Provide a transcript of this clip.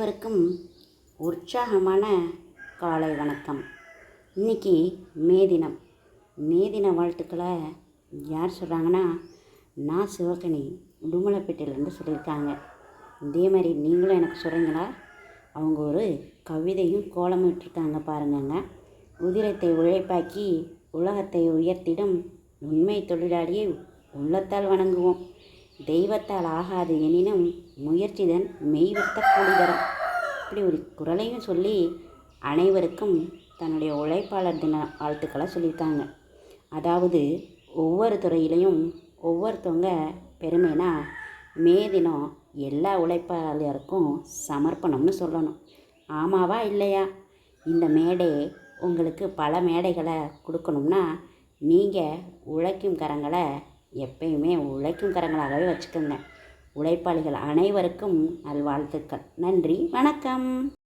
அனைவருக்கும் உற்சாகமான காலை வணக்கம். இன்றைக்கி மே தினம். மே தின வாழ்த்துக்களை யார் சொல்கிறாங்கன்னா, நான் சிவகனி உடுமலைப்பேட்டையிலேருந்து சொல்லியிருக்காங்க. இதே மாதிரி நீங்களும் எனக்கு சொல்கிறீங்களா? அவங்க ஒரு கவிதையும் கோலமும் விட்டுருக்காங்க பாருங்கங்க. உதிரத்தை உழைப்பாக்கி உலகத்தை உயர்த்திடும் உண்மை தொழிலாளியை உள்ளத்தால் வணங்குவோம். தெய்வத்தால் ஆகாது எனினும் முயற்சிதன் மெய்வர்த்த கூலி தரும். இப்படி ஒரு குறளையும் சொல்லி அனைவருக்கும் தன்னுடைய உழைப்பாளர் தின வாழ்த்துக்களை சொல்லியிருக்காங்க. அதாவது ஒவ்வொரு துறையிலையும் ஒவ்வொருத்தவங்க பெருமைனா மே தினம் எல்லா உழைப்பாளருக்கும் சமர்ப்பணம்னு சொல்லணும். ஆமாவா இல்லையா? இந்த மேடை உங்களுக்கு பல மேடைகளை கொடுக்கணும்னா நீங்கள் உழைக்கும் கரங்களை எப்பயுமே உழைக்கும் கரங்களாகவே வச்சுக்கோங்க. உழைப்பாளிகள் அனைவருக்கும் நல்வாழ்த்துக்கள். நன்றி, வணக்கம்.